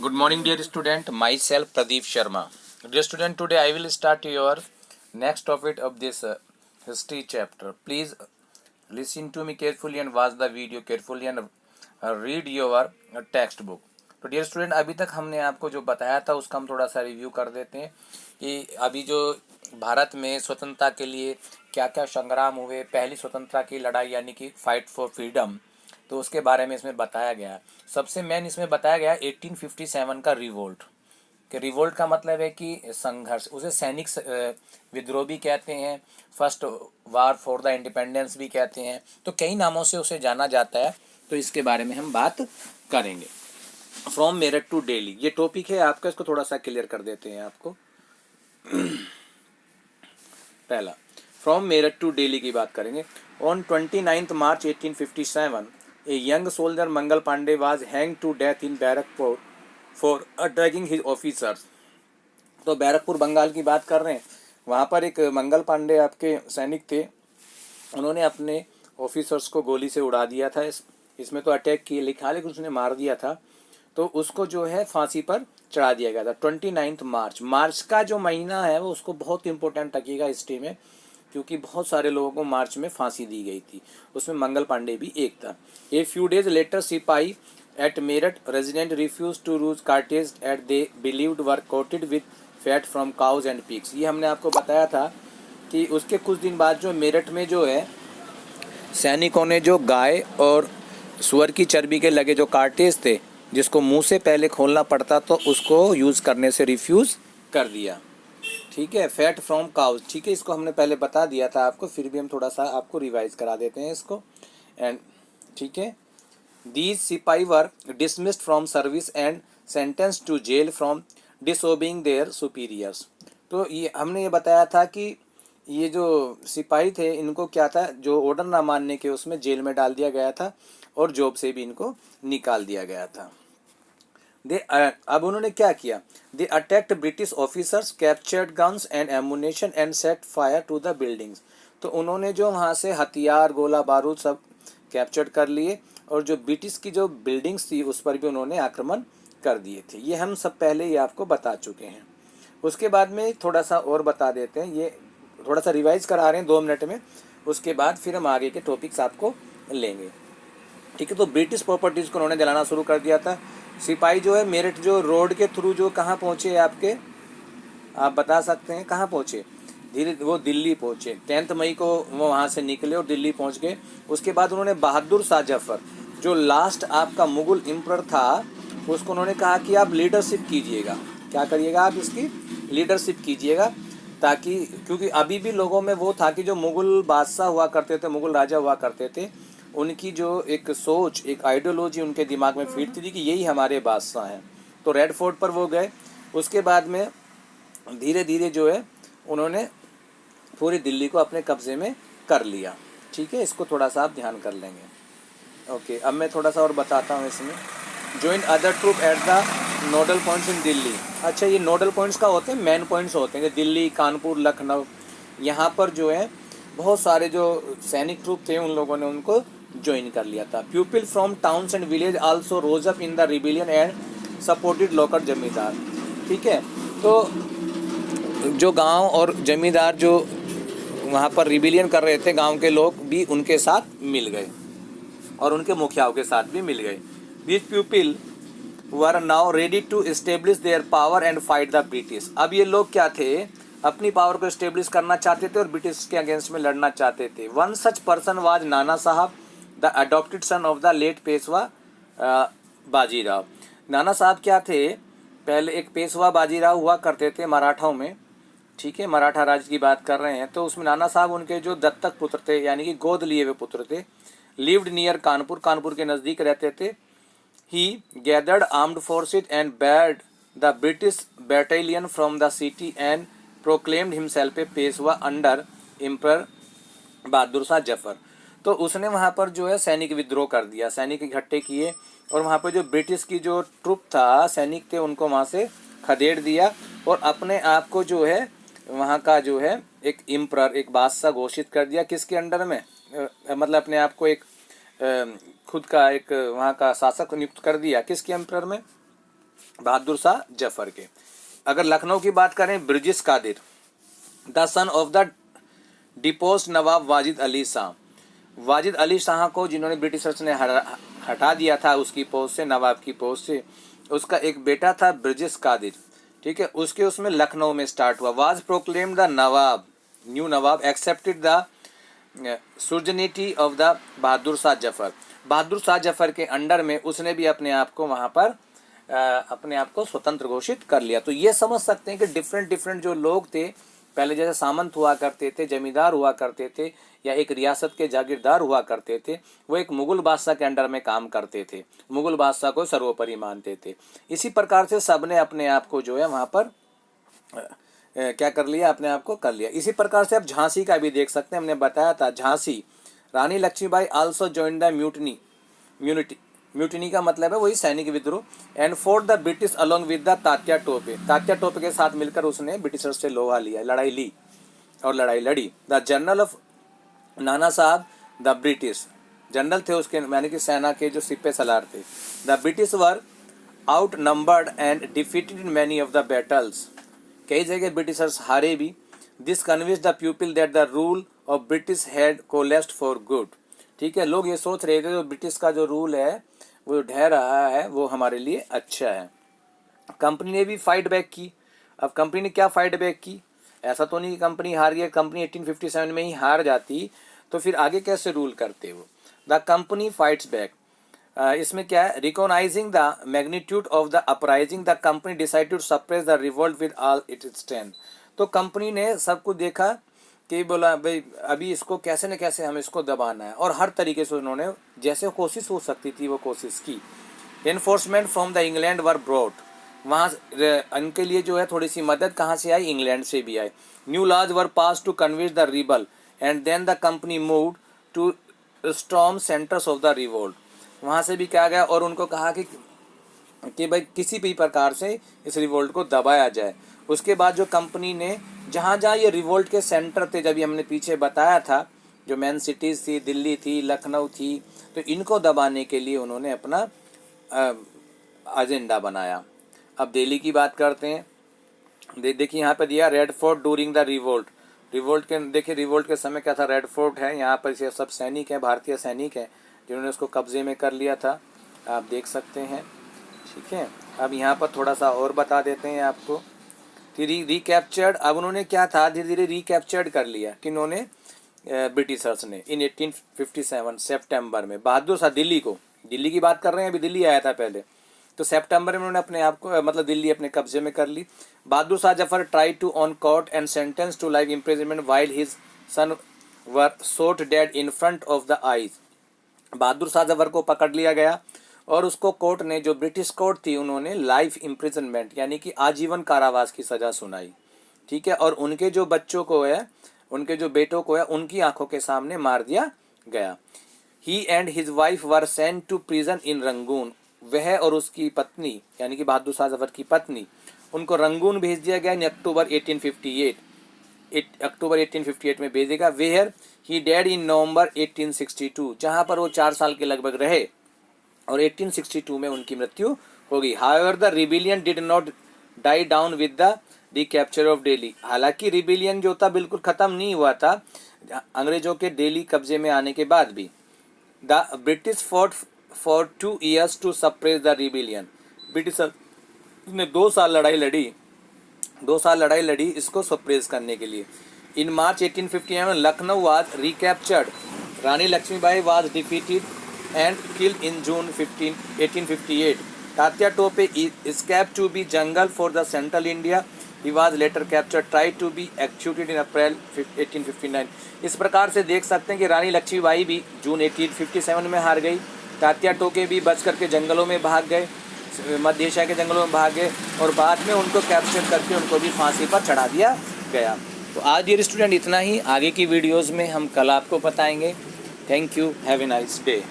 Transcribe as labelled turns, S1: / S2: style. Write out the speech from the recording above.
S1: Good morning, dear student. Myself Pradeep Sharma. Dear student, today I will start your next topic of this history chapter. Please listen to me carefully and watch the video carefully and read your textbook. तो dear student, अभी तक हमने आपको जो बताया था उसका हम थोड़ा सा रिव्यू कर देते हैं कि अभी जो भारत में स्वतंत्रता के लिए क्या क्या संग्राम हुए, पहली स्वतंत्रता की लड़ाई यानी कि फाइट फॉर फ्रीडम, तो उसके बारे में इसमें बताया गया है। सबसे मेन इसमें बताया गया 1857 का रिवोल्ट। कि रिवोल्ट का मतलब है कि संघर्ष, उसे सैनिक विद्रोह भी कहते हैं, first war for the independence भी कहते हैं, तो कई नामों से उसे जाना जाता है। तो इसके बारे में हम बात करेंगे। फ्रॉम मेरठ टू दिल्ली ये टॉपिक है आपका, इसको थोड़ा सा क्लियर कर देते हैं आपको। पहला, फ्रॉम मेरठ टू दिल्ली की बात करेंगे। On 29 March 1857 a young soldier Mangal Pandey was hang to death in Barrackpore for attacking his officers. तो बैरकपुर बंगाल की बात कर रहे हैं। वहाँ पर एक मंगल पांडे आपके सैनिक थे, उन्होंने अपने ऑफिसर्स को गोली से उड़ा दिया था। इसमें तो अटैक किए लिखा, लेकिन उसने मार दिया था, तो उसको जो है फांसी पर चढ़ा दिया गया था। 29 मार्च, मार्च का जो महीना है वो उसको बहुत इंपॉर्टेंट रखिएगा हिस्ट्री में, क्योंकि बहुत सारे लोगों को मार्च में फांसी दी गई थी, उसमें मंगल पांडे भी एक था। A few days later sipahi at Meerut resident refuse to use cartridge at they believed were coated with fat from cows and pigs. ये हमने आपको बताया था कि उसके कुछ दिन बाद जो मेरठ में जो है सैनिकों ने जो गाय और सुअर की चर्बी के लगे जो कार्टेज थे, जिसको मुंह से पहले खोलना पड़ता, तो उसको यूज़ करने से रिफ्यूज़ कर दिया। ठीक है, फैट फ्रॉम काउज, ठीक है, इसको हमने पहले बता दिया था आपको, फिर भी हम थोड़ा सा आपको रिवाइज करा देते हैं इसको। एंड ठीक है, दीज सिपाही were dismissed from service and sentence to jail from disobeying their superiors. तो ये हमने ये बताया था कि ये जो सिपाही थे, इनको क्या था, जो ऑर्डर ना मानने के उसमें जेल में डाल दिया गया था और जॉब से भी इनको निकाल दिया गया था। अब उन्होंने क्या किया, they attacked British officers, captured guns and ammunition and set fire to the buildings. तो उन्होंने जो वहाँ से हथियार, गोला बारूद सब कैप्चर कर लिए, और जो ब्रिटिश की जो बिल्डिंग्स थी उस पर भी उन्होंने आक्रमण कर दिए थे। ये हम सब पहले ही आपको बता चुके हैं। उसके बाद में थोड़ा सा और बता देते हैं, ये थोड़ा सा रिवाइज करा रहे हैं 2 मिनट में, उसके बाद फिर हम आगे के टॉपिक्स आपको लेंगे। ठीक है, तो ब्रिटिश प्रॉपर्टीज़ को उन्होंने जलाना शुरू कर दिया था। सिपाही जो है मेरठ जो रोड के थ्रू जो कहाँ पहुँचे आपके, आप बता सकते हैं कहाँ पहुँचे? धीरे वो दिल्ली पहुँचे। 10 मई को वो वहाँ से निकले और दिल्ली पहुँच गए। उसके बाद उन्होंने बहादुर शाह जफर, जो लास्ट आपका मुगल एम्परर था, उसको उन्होंने कहा कि आप लीडरशिप कीजिएगा। क्या करिएगा आप? इसकी लीडरशिप कीजिएगा, ताकि क्योंकि अभी भी लोगों में वो था कि जो मुगल बादशाह हुआ करते थे, मुगल राजा हुआ करते थे, उनकी जो एक सोच, एक आइडियोलॉजी उनके दिमाग में फिट थी कि यही हमारे बादशाह हैं। तो रेड फोर्ट पर वो गए। उसके बाद में धीरे धीरे जो है उन्होंने पूरी दिल्ली को अपने कब्जे में कर लिया। ठीक है, इसको थोड़ा सा आप ध्यान कर लेंगे। ओके, अब मैं थोड़ा सा और बताता हूँ इसमें। Join other troop at the nodal points in Delhi. अच्छा, ये नोडल पॉइंट्स का होते हैं, मेन पॉइंट्स होते हैं, दिल्ली, कानपुर, लखनऊ, यहाँ पर जो है बहुत सारे जो सैनिक ट्रूप थे उन लोगों ने उनको ज्वाइन कर लिया था। People from towns and village also rose up in the rebellion and supported local zamindar. ठीक है, तो जो गांव और जमींदार जो वहाँ पर रिबेलियन कर रहे थे, गांव के लोग भी उनके साथ मिल गए और उनके मुखियाओं के साथ भी मिल गए। These people were now ready to establish their power and fight the British. अब ये लोग क्या थे, अपनी पावर को एस्टेब्लिश करना चाहते थे और ब्रिटिश के अगेंस्ट में लड़ना चाहते थे। One such person was Nana Sahib, the adopted son of the late Peshwa Bajirao. Nana Sahib क्या थे, पहले एक पेशवा बाजीराव हुआ करते थे मराठाओं में। ठीक है, मराठा राज्य की बात कर रहे हैं, तो उसमें नाना साहब उनके जो दत्तक पुत्र थे, यानी कि गोद लिए हुए पुत्र थे। लिव्ड नियर कानपुर, कानपुर के नज़दीक रहते थे। He gathered armed forces and barred the British battalion from the city and proclaimed himself a Peshwa under emperor Bahadur Shah Zafar. तो उसने वहाँ पर जो है सैनिक विद्रोह कर दिया, सैनिक इकट्ठे किए, और वहाँ पर जो ब्रिटिश की जो ट्रुप था, सैनिक थे, उनको वहाँ से खदेड़ दिया और अपने आप को जो है वहाँ का जो है एक एम्परर, एक बादशाह घोषित कर दिया। किसके अंडर में? मतलब अपने आप को एक खुद का एक वहाँ का शासक नियुक्त कर दिया। किसके एम्परर में? बहादुर शाह जफर के। अगर लखनऊ की बात करें, Birjis Qadr, the son of the deposed nawab Wajid Ali Shah. Wajid Ali Shah को जिन्होंने ब्रिटिशर्स ने हटा दिया था उसकी पोस्ट से, नवाब की पोस्ट से, उसका एक बेटा था ब्रिजेश कादिर, ठीक है, उसके उसमें लखनऊ में स्टार्ट हुआ। Was proclaimed the nawab, new nawab, accepted the suzerainty of the Bahadur Shah Zafar. Bahadur Shah Zafar के अंडर में उसने भी अपने आप को वहाँ पर अपने आप को स्वतंत्र घोषित कर लिया। तो ये समझ सकते हैं कि डिफरेंट डिफरेंट जो लोग थे, पहले जैसे सामंत हुआ करते थे, जमींदार हुआ करते थे, या एक रियासत के जागीरदार हुआ करते थे, वो एक मुगल बादशाह के अंडर में काम करते थे, मुगल बादशाह को सर्वोपरि मानते थे। इसी प्रकार से सब ने अपने आप को जो है वहाँ पर क्या कर लिया, अपने आप को कर लिया। इसी प्रकार से आप झांसी का भी देख सकते हैं, हमने बताया था Jhansi, Rani Lakshmibai also join the mutiny का मतलब है वही सैनिक विद्रोह, and for the British along with the Tatya Tope, Tatya Tope के साथ मिलकर उसने ब्रिटिशर्स से लोहा लिया, लड़ाई ली और लड़ाई लड़ी। The general of Nana Sahib, the British general थे उसके, यानी कि सेना के जो सिपे सलार थे। The British were outnumbered and defeated in many of the battles, कई जगह ब्रिटिशर्स हारे भी। This convince the people that the rule of British had collapsed for good, ठीक है, लोग ये सोच रहे थे जो ब्रिटिश का जो रूल है वो ढह रहा है वो हमारे लिए अच्छा है। कंपनी ने भी फाइट बैक की। अब कंपनी ने क्या फाइट बैक की, ऐसा तो नहीं कि कंपनी हार गई, कंपनी 1857 में ही हार जाती तो फिर आगे कैसे रूल करते वो। द कंपनी फाइट्स बैक, इसमें क्या है, recognising the magnitude of the uprising the company decided to suppress the revolt with all its strength. तो कंपनी ने सबको देखा कि बोला भाई अभी इसको कैसे न कैसे हम इसको दबाना है, और हर तरीके से उन्होंने जैसे कोशिश हो सकती थी वो कोशिश की। Enforcement from the England were brought, वहाँ उनके लिए जो है थोड़ी सी मदद कहाँ से आई, इंग्लैंड से भी आई। New laws were passed to convince the rebel and then the company moved to storm centres of the revolt, वहाँ से भी क्या गया और उनको कहा कि भाई किसी भी प्रकार से इस रिवोल्ट को दबाया जाए। उसके बाद जो कंपनी ने जहाँ जहाँ ये रिवोल्ट के सेंटर थे, जब हमने पीछे बताया था जो मेन सिटीज़ थी, दिल्ली थी, लखनऊ थी, तो इनको दबाने के लिए उन्होंने अपना एजेंडा बनाया। अब दिल्ली की बात करते हैं। देखिए यहाँ पर दिया red fort during the revolt, revolt के देखिए रिवोल्ट के समय क्या था, रेड फोर्ट है, यहाँ पर ये सब सैनिक हैं, भारतीय सैनिक हैं जिन्होंने उसको कब्जे में कर लिया था, आप देख सकते हैं, ठीक है। अब यहाँ पर थोड़ा सा और बता देते हैं आपको कि रिकैप्चर्ड, अब उन्होंने क्या था धीरे धीरे रिकैप्चर्ड कर लिया कि उन्होंने ब्रिटिशर्स ने इन 1857 सितंबर में बहादुर शाह, दिल्ली को, दिल्ली की बात कर रहे हैं, अभी दिल्ली आया था पहले, तो सितंबर में उन्होंने अपने आप को मतलब दिल्ली अपने कब्जे में कर ली। Bahadur Shah Zafar try to on court and sentence to life imprisonment while his son were shot dead in front of the eyes. Bahadur Shah Zafar को पकड़ लिया गया और उसको कोर्ट ने, जो ब्रिटिश कोर्ट थी, उन्होंने लाइफ इम्प्रिजनमेंट यानी कि आजीवन कारावास की सज़ा सुनाई, ठीक है, और उनके जो बच्चों को है, उनके जो बेटों को है, उनकी आंखों के सामने मार दिया गया। He and his wife were sent to prison in Rangoon, वह और उसकी पत्नी यानी कि बहादुर शाह जफर की पत्नी, उनको रंगून भेज दिया गया इन अक्टूबर 1858 में भेजेगा। वेयर ही डेड इन नवंबर 1862, जहाँ पर वो 4 साल के लगभग रहे और 1862 में उनकी मृत्यु हो गई। However the rebellion did not die down with the recapture of Delhi, हालांकि रिबिलियन जो था बिल्कुल ख़त्म नहीं हुआ था अंग्रेजों के दिल्ली कब्जे में आने के बाद भी। The British fought for 2 years to suppress the rebellion, British ने 2 साल लड़ाई लड़ी इसको सप्रेस करने के लिए। In March 1851 Lucknow was recaptured, Rani Lakshmibai was defeated and killed in June 1858. Tatya Tope escaped to be jungle for the central India. He was later captured, tried to be executed in April 1859. इस प्रकार से देख सकते हैं कि रानी लक्ष्मीबाई भी जून 1857 में हार गई, तात्या टोके भी बच करके जंगलों में भाग गए, मध्य एशिया के जंगलों में भाग गए, और बाद में उनको कैप्चर करके उनको भी फांसी पर चढ़ा दिया गया। तो आज डियर स्टूडेंट इतना ही, आगे की वीडियोज़ में हम कल आपको बताएंगे। Thank you, have a nice day.